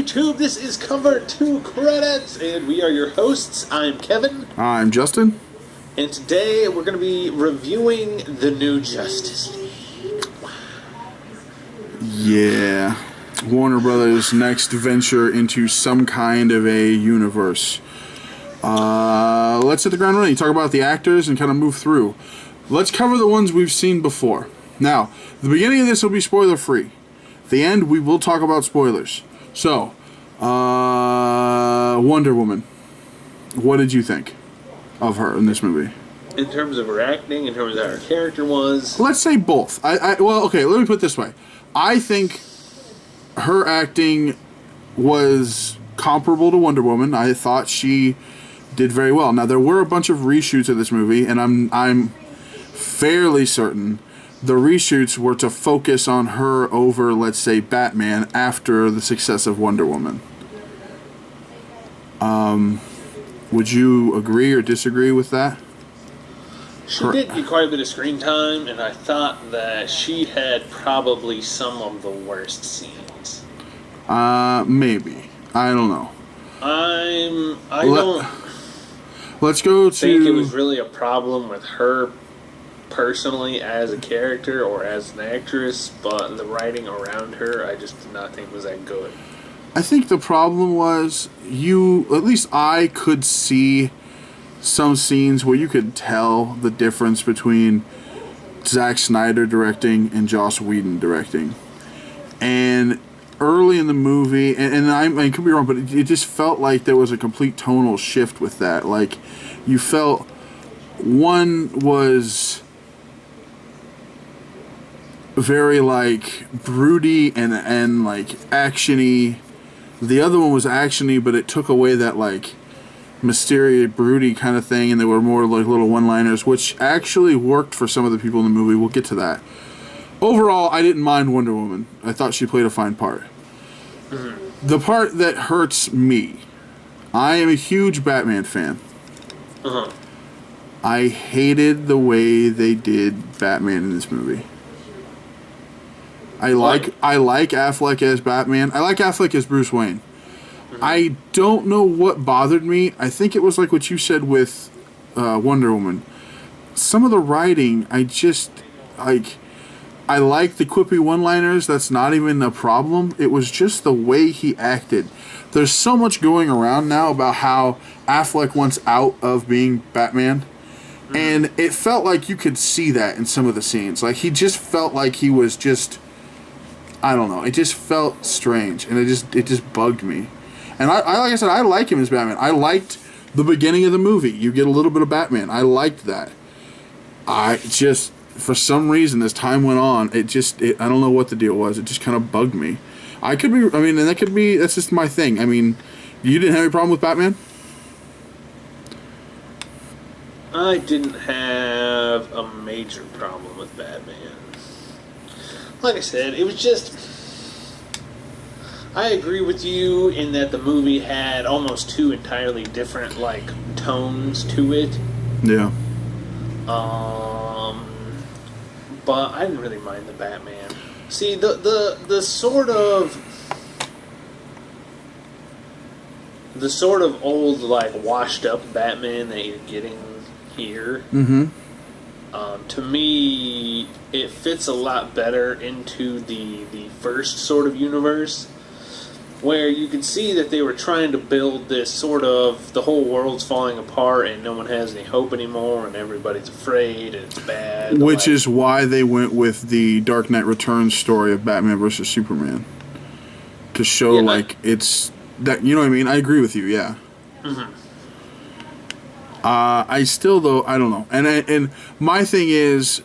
YouTube. This is Cover 2 Credits, and we are your hosts. I'm Kevin. I'm Justin. And today we're going to be reviewing the new Justice League. Yeah. Warner Brothers' next venture into some kind of a universe. Let's hit the ground running. Talk about the actors and kind of move through. Let's cover the ones we've seen before. Now, the beginning of this will be spoiler-free. The end, we will talk about spoilers. So, Wonder Woman. What did you think of her in this movie? In terms of her acting, in terms of how her character was? Let's say both. Well, okay, let me put it this way. I think her acting was comparable to Wonder Woman. I thought she did very well. Now, there were a bunch of reshoots of this movie, and I'm fairly certain the reshoots were to focus on her over, let's say, Batman after the success of Wonder Woman. Would you agree or disagree with that? She did get quite a bit of screen time, and I thought that she had probably some of the worst scenes. Maybe. I don't know. Let's go to... think it was really a problem with her personally as a character or as an actress, but the writing around her I just did not think was that good. I think the problem was at least I could see some scenes where you could tell the difference between Zack Snyder directing and Joss Whedon directing. And early in the movie, and I could be wrong, but it just felt like there was a complete tonal shift with that. Like, you felt one was very, like, broody and like, actiony. The other one was actiony, but it took away that, like, mysterious, broody kind of thing, and there were more, like, little one-liners, which actually worked for some of the people in the movie. We'll get to that. Overall, I didn't mind Wonder Woman. I thought she played a fine part. Mm-hmm. The part that hurts me, I am a huge Batman fan. Uh-huh. I hated the way they did Batman in this movie. I like Affleck as Batman. I like Affleck as Bruce Wayne. Mm-hmm. I don't know what bothered me. I think it was like what you said with Wonder Woman. Some of the writing, I just, like... I like the quippy one-liners. That's not even a problem. It was just the way he acted. There's so much going around now about how Affleck wants out of being Batman. Mm-hmm. And it felt like you could see that in some of the scenes. Like, he just felt like he was just... I don't know. It just felt strange. And it just bugged me. And like I said, I like him as Batman. I liked the beginning of the movie. You get a little bit of Batman. I liked that. For some reason, as time went on, I don't know what the deal was. It just kind of bugged me. That's just my thing. I mean, you didn't have any problem with Batman? I didn't have a major problem with Batman. Like I said, it was just... I agree with you in that the movie had almost two entirely different, like, tones to it. Yeah. But I didn't really mind the Batman. See, the sort of old, like, washed up Batman that you're getting here, mm-hmm. To me, it fits a lot better into the first sort of universe, where you could see that they were trying to build this sort of, the whole world's falling apart and no one has any hope anymore and everybody's afraid and it's bad. Which is why they went with the Dark Knight Returns story of Batman versus Superman. To show, it's... that. You know what I mean? I agree with you, yeah. Mm-hmm. I still, though, I don't know. And my thing is,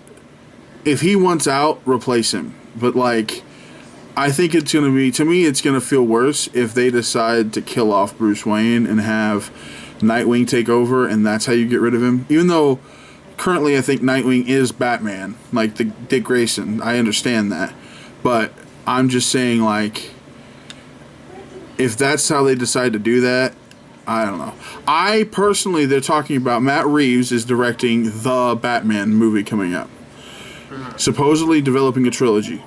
if he wants out, replace him. But, like... I think it's going to be, to me, it's going to feel worse if they decide to kill off Bruce Wayne and have Nightwing take over, and that's how you get rid of him. Even though currently I think Nightwing is Batman, like the Dick Grayson. I understand that. But I'm just saying, like, if that's how they decide to do that, I don't know. I personally, they're talking about Matt Reeves is directing the Batman movie coming up. Supposedly developing a trilogy.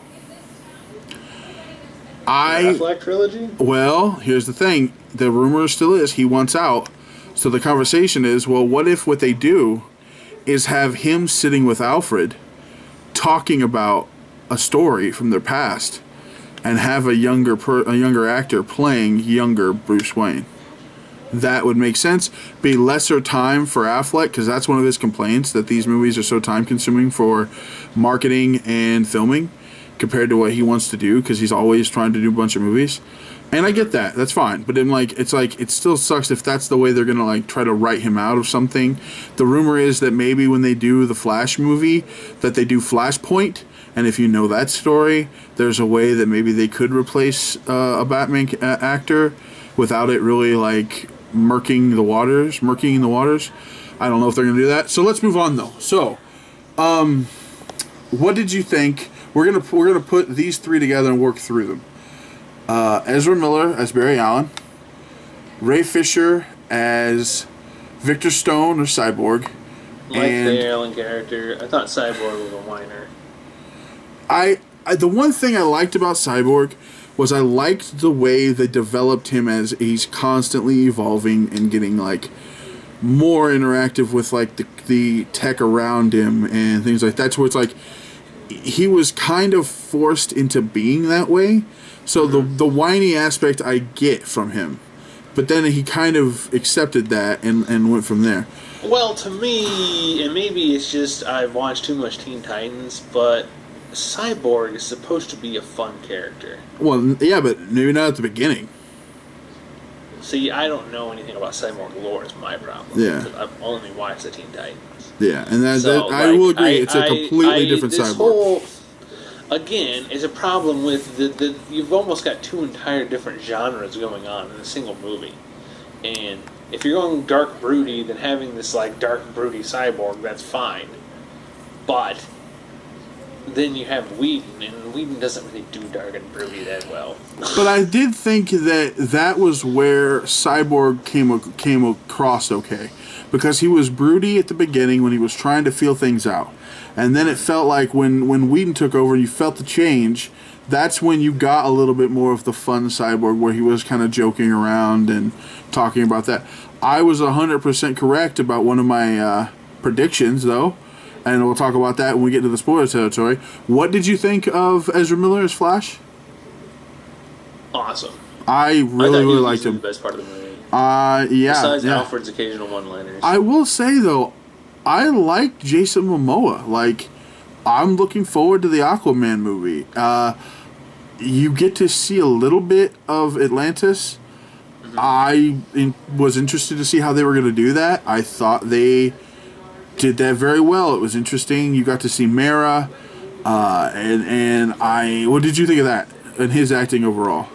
Affleck trilogy? Well, here's the thing. The rumor still is he wants out. So the conversation is, well, what if what they do is have him sitting with Alfred talking about a story from their past and have a younger actor playing younger Bruce Wayne? That would make sense. Be lesser time for Affleck, because that's one of his complaints, that these movies are so time consuming for marketing and filming compared to what he wants to do, because he's always trying to do a bunch of movies. And I get that. That's fine. But then, it still sucks if that's the way they're going to, try to write him out of something. The rumor is that maybe when they do the Flash movie, that they do Flashpoint. And if you know that story, there's a way that maybe they could replace a Batman actor without it really, murking the waters. I don't know if they're going to do that. So let's move on, though. So, what did you think? We're gonna put these three together and work through them. Ezra Miller as Barry Allen, Ray Fisher as Victor Stone or Cyborg, and the Allen character. I thought Cyborg was a whiner. The one thing I liked about Cyborg was I liked the way they developed him as he's constantly evolving and getting more interactive with the tech around him and things like that. So it's he was kind of forced into being that way. So the whiny aspect I get from him. But then he kind of accepted that and went from there. Well, to me, and maybe it's just I've watched too much Teen Titans, but Cyborg is supposed to be a fun character. Well, yeah, but maybe not at the beginning. See, I don't know anything about Cyborg lore is my problem. Yeah. Because I've only watched the Teen Titans. Yeah, and I will agree. It's a completely different this Cyborg. Again, is a problem with you've almost got two entire different genres going on in a single movie. And if you're going dark broody, then having this dark broody Cyborg, that's fine. But then you have Whedon, and Whedon doesn't really do dark and broody that well. But I did think that was where Cyborg came across okay. Because he was broody at the beginning when he was trying to feel things out. And then it felt like when Whedon took over and you felt the change, that's when you got a little bit more of the fun Cyborg where he was kind of joking around and talking about that. I was 100% correct about one of my predictions, though. And we'll talk about that when we get to the spoiler territory. What did you think of Ezra Miller as Flash? Awesome. I really liked him. The best part of the movie. Yeah. Besides yeah. Alfred's occasional one-liners. I will say, though, I like Jason Momoa. I'm looking forward to the Aquaman movie. You get to see a little bit of Atlantis. Mm-hmm. I was interested to see how they were going to do that. I thought they did that very well. It was interesting. You got to see Mara. What did you think of that and his acting overall?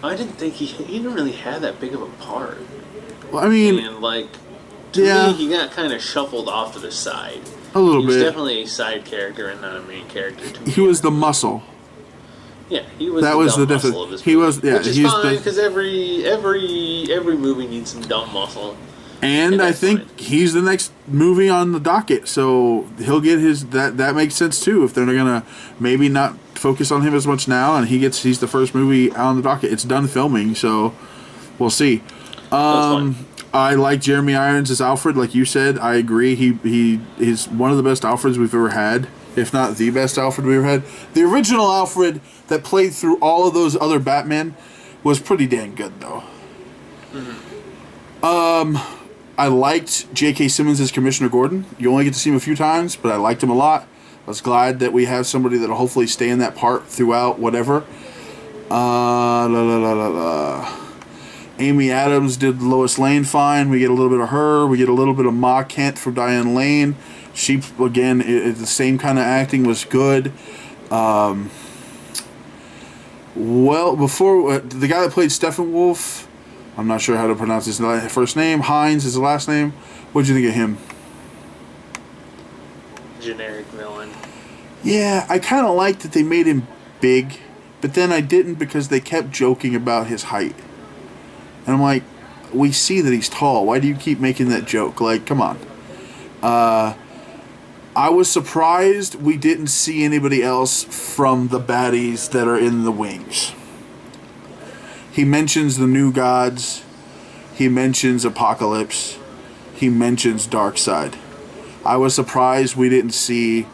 I didn't think he didn't really have that big of a part. Well, I mean, and to me, he got kind of shuffled off to the side. A little bit. He was definitely a side character and not a main character. To me. He was the muscle. Yeah, he was. That was the muscle of this movie. He was. Yeah, which is fine because every movie needs some dumb muscle. And I think he's the next movie on the docket, so he'll get his. That makes sense too. If they're gonna maybe not focus on him as much now, and he's the first movie on the docket. It's done filming, so we'll see. I like Jeremy Irons as Alfred, like you said. I agree. He is one of the best Alfreds we've ever had, if not the best Alfred we've ever had. The original Alfred that played through all of those other Batmen was pretty dang good, though. Mm-hmm. I liked J.K. Simmons as Commissioner Gordon. You only get to see him a few times, but I liked him a lot. I was glad that we have somebody that will hopefully stay in that part throughout whatever. Amy Adams did Lois Lane fine. We get a little bit of her. We get a little bit of Ma Kent from Diane Lane. She, again, the same kind of acting was good. Before the guy that played Steppenwolf, I'm not sure how to pronounce his first name. Hines is the last name. What did you think of him? Generic villain. Yeah, I kind of liked that they made him big, but then I didn't because they kept joking about his height. And I'm like, we see that he's tall. Why do you keep making that joke? Come on. I was surprised we didn't see anybody else from the baddies that are in the wings. He mentions the New Gods. He mentions Apocalypse. He mentions Darkseid. I was surprised we didn't see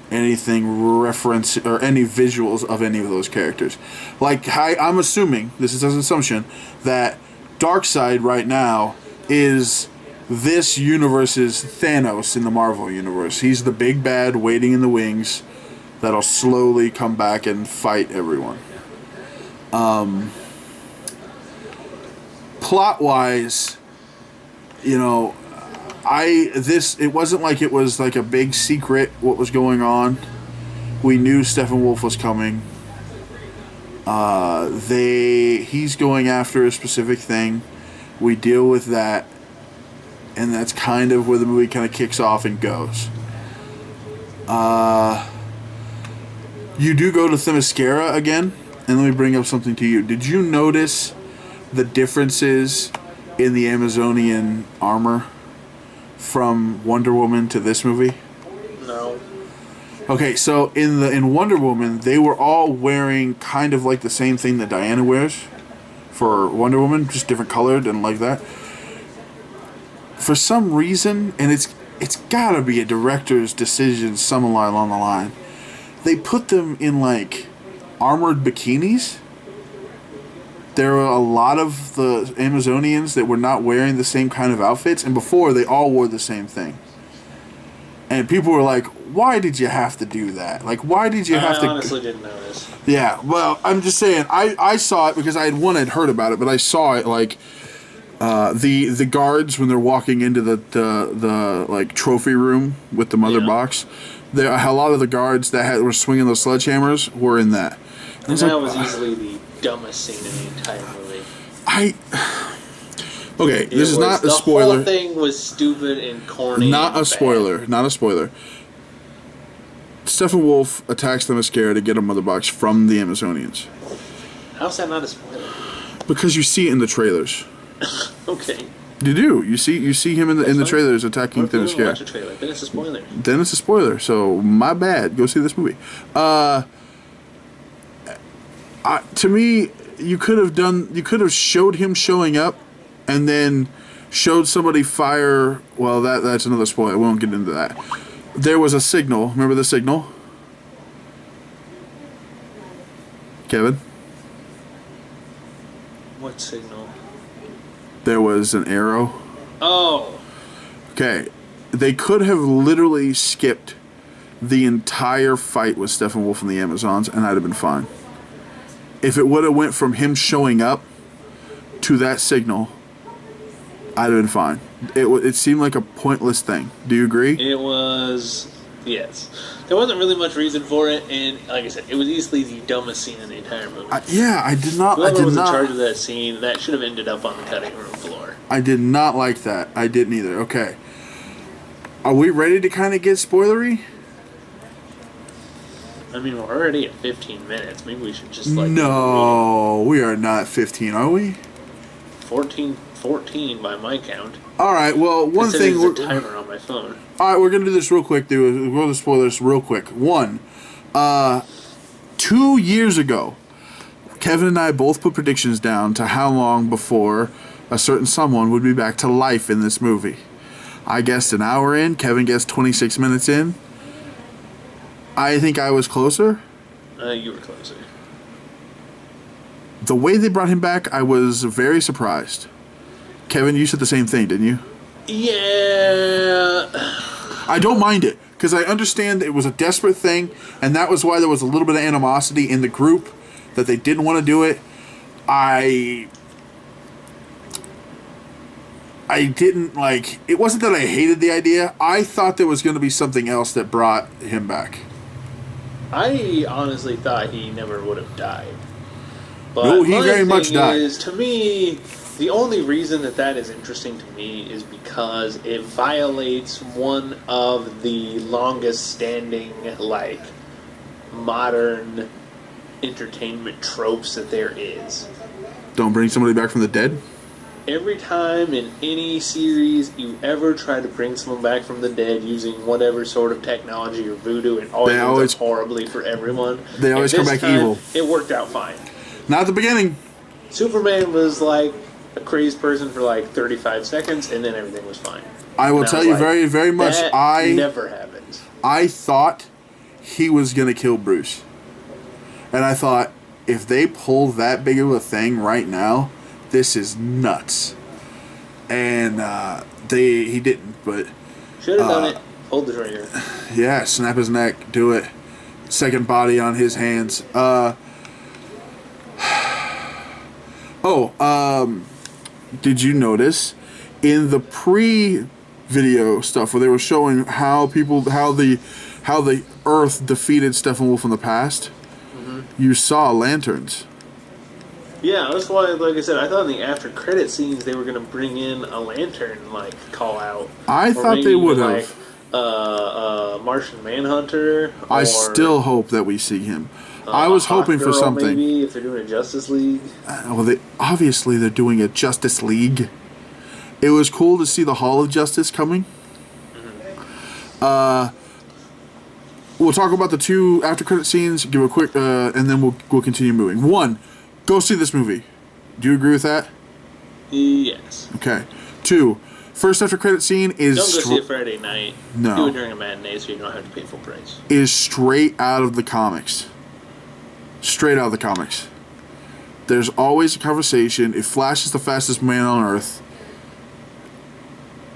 anything reference or any visuals of any of those characters. Like, I'm assuming, this is an assumption, that Darkseid right now is this universe's Thanos in the Marvel universe. He's the big bad waiting in the wings that'll slowly come back and fight everyone. Plot-wise, you know, it wasn't like it was like a big secret what was going on. We knew Steppenwolf was coming. He's going after a specific thing. We deal with that, and that's kind of where the movie kind of kicks off and goes. You do go to Themyscira again, and let me bring up something to you. Did you notice the differences in the Amazonian armor from Wonder Woman to this movie? No. Okay, so in Wonder Woman, they were all wearing kind of like the same thing that Diana wears for Wonder Woman, just different colored and like that. For some reason, and it's gotta be a director's decision somewhere along the line, they put them in like armored bikinis. There were a lot of the Amazonians that were not wearing the same kind of outfits, and before they all wore the same thing. And people were like, why did you have to do that? Like, why did you have to... I honestly didn't notice. Yeah, well, I'm just saying, I saw it because I had heard about it, but I saw it, like, the guards, when they're walking into the like, trophy room with the mother box, a lot of the guards that were swinging those sledgehammers were in that. And that was easily the dumbest scene in the entire movie. Okay, this is not a spoiler. The whole thing was stupid and corny. Not a spoiler. Not a spoiler. Steppenwolf attacks Themyscira to get a mother box from the Amazonians. How's that not a spoiler? Because you see it in the trailers. Okay. You do. You see him in the trailers attacking Themyscira. Watch a trailer. Then it's a spoiler. Then it's a spoiler. So my bad. Go see this movie. To me, you could have showed him showing up, and then showed somebody fire. Well, that's another spoiler. We won't get into that. There was a signal. Remember the signal, Kevin? What signal? There was an arrow. Oh. Okay. They could have literally skipped the entire fight with Steppenwolf and the Amazons, and I'd have been fine. If it would have went from him showing up to that signal, I'd have been fine. It seemed like a pointless thing. Do you agree? It was, yes. There wasn't really much reason for it, and like I said, it was easily the dumbest scene in the entire movie. I did not. Whoever was in charge of that scene, that should have ended up on the cutting room floor. I did not like that. I didn't either. Okay. Are we ready to kind of get spoilery? I mean, we're already at 15 minutes. Maybe we should just, No, we are not 15, are we? 14 by my count. All right, well, one thing... There's a timer on my phone. All right, we're going to do this real quick, dude. We're going to spoil this real quick. 2 years ago, Kevin and I both put predictions down to how long before a certain someone would be back to life in this movie. I guessed an hour in. Kevin guessed 26 minutes in. I think I was closer. You were closer. The way they brought him back, I was very surprised. Kevin, you said the same thing, didn't you? Yeah. I don't mind it, because I understand it was a desperate thing, and that was why there was a little bit of animosity in the group, that they didn't want to do it. I didn't like... It wasn't that I hated the idea. I thought there was going to be something else that brought him back. I honestly thought he never would have died. But no, he very much died. To me, the only reason that is interesting to me is because it violates one of the longest standing, like, modern entertainment tropes that there is. Don't bring somebody back from the dead? every time in any series you ever try to bring someone back from the dead using whatever sort of technology or voodoo, it always ends up horribly for everyone. They always come back evil. It worked out fine. Not at the beginning. Superman was like a crazed person for like 35 seconds, and then everything was fine. I will tell you very, very much. That never happens. I thought he was going to kill Bruce. And I thought, if they pull that big of a thing right now, this is nuts. And he didn't, but... Should have done it. Hold the trigger. Yeah, snap his neck. Do it. Second body on his hands. Did you notice in the pre-video stuff where they were showing how the Earth defeated Steppenwolf in the past? Mm-hmm. You saw lanterns. Yeah, that's why, like I said, I thought in the after credit scenes they were going to bring in a lantern like call out. I thought they would have. Martian Manhunter. I still hope that we see him. I was hoping for something. Maybe if they're doing a Justice League. Well, they're doing a Justice League. It was cool to see the Hall of Justice coming. Mm-hmm. We'll talk about the 2 after credit scenes. Give a quick, and then we'll continue moving. 1, go see this movie. Do you agree with that? Yes. Okay. 2, first after credit scene is... Don't go see it Friday night. No. Do it during a matinee so you don't have to pay full price. Is straight out of the comics. Straight out of the comics. There's always a conversation. If Flash is the fastest man on Earth,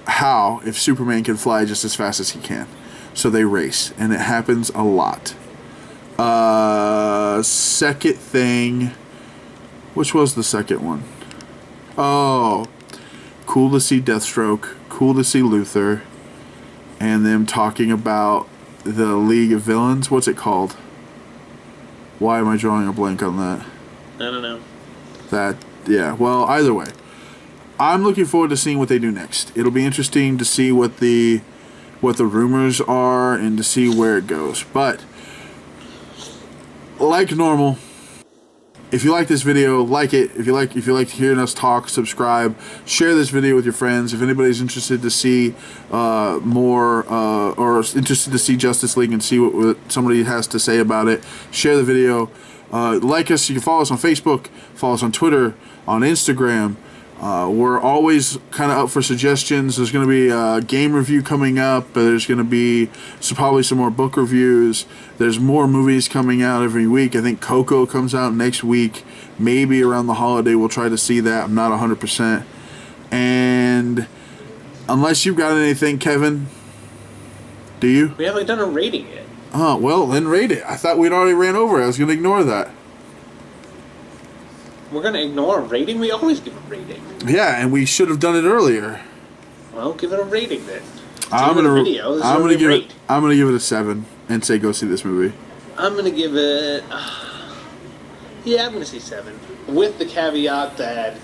how if Superman can fly just as fast as he can? So they race, and it happens a lot. Second thing... Which was the second one? Oh... Cool to see Deathstroke. Cool to see Luthor. And them talking about the League of Villains. What's it called? Why am I drawing a blank on that? I don't know. Yeah. Well, either way. I'm looking forward to seeing what they do next. It'll be interesting to see what the rumors are and to see where it goes. But, like normal... If you like this video, like it. If you like hearing us talk, subscribe. Share this video with your friends. If anybody's interested to see more or interested to see Justice League and see what somebody has to say about it, share the video. Like us. You can follow us on Facebook. Follow us on Twitter, on Instagram. We're always kind of up for suggestions. There's going to be a game review coming up. There's going to be probably some more book reviews. There's more movies coming out every week. I think Coco comes out next week. Maybe around the holiday we'll try to see that. I'm not 100%. And unless you've got anything, Kevin, do you? We haven't done a rating yet. Oh, well, then rate it. I thought we'd already ran over it. I was going to ignore that. We're going to ignore a rating? We always give a rating. Yeah, and we should have done it earlier. Well, give it a rating then. I'm gonna give it a 7 and say go see this movie. I'm going to give it... I'm going to say 7. With the caveat that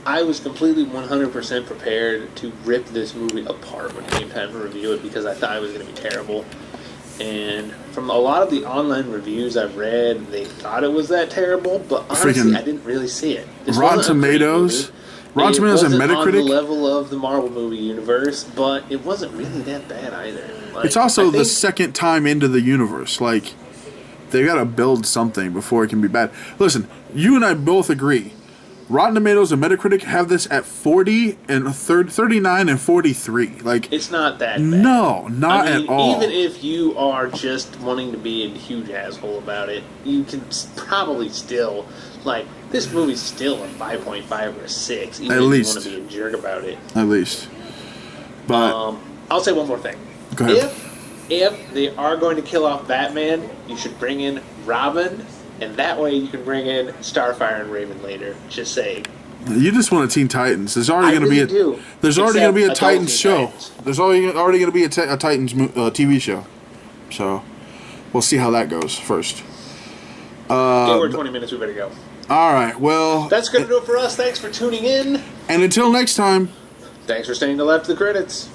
I was completely 100% prepared to rip this movie apart when it came time to review it because I thought it was going to be terrible. And from a lot of the online reviews I've read, they thought it was that terrible, but honestly, I didn't really see it. Rotten Tomatoes and Metacritic. On the level of the Marvel movie universe, but it wasn't really that bad either. It's also the second time into the universe. Like, they got to build something before it can be bad. Listen, you and I both agree. Rotten Tomatoes and Metacritic have this at 40 and 39 and 43. Like, it's not that bad. No, not at all. Even if you are just wanting to be a huge asshole about it, you can probably still, like, this movie's still a 5.5 or a 6, even if you want to be a jerk about it. At least. But I'll say one more thing. Go ahead. If they are going to kill off Batman, you should bring in Robin, and that way you can bring in Starfire and Raven later. Just saying. You just want a Teen Titans. There's already going to be a Titans show. There's already going to be a Titans TV show. So we'll see how that goes first. We're 20 minutes. We better go. All right. Well, that's going to do it for us. Thanks for tuning in. And until next time. Thanks for staying till after the credits.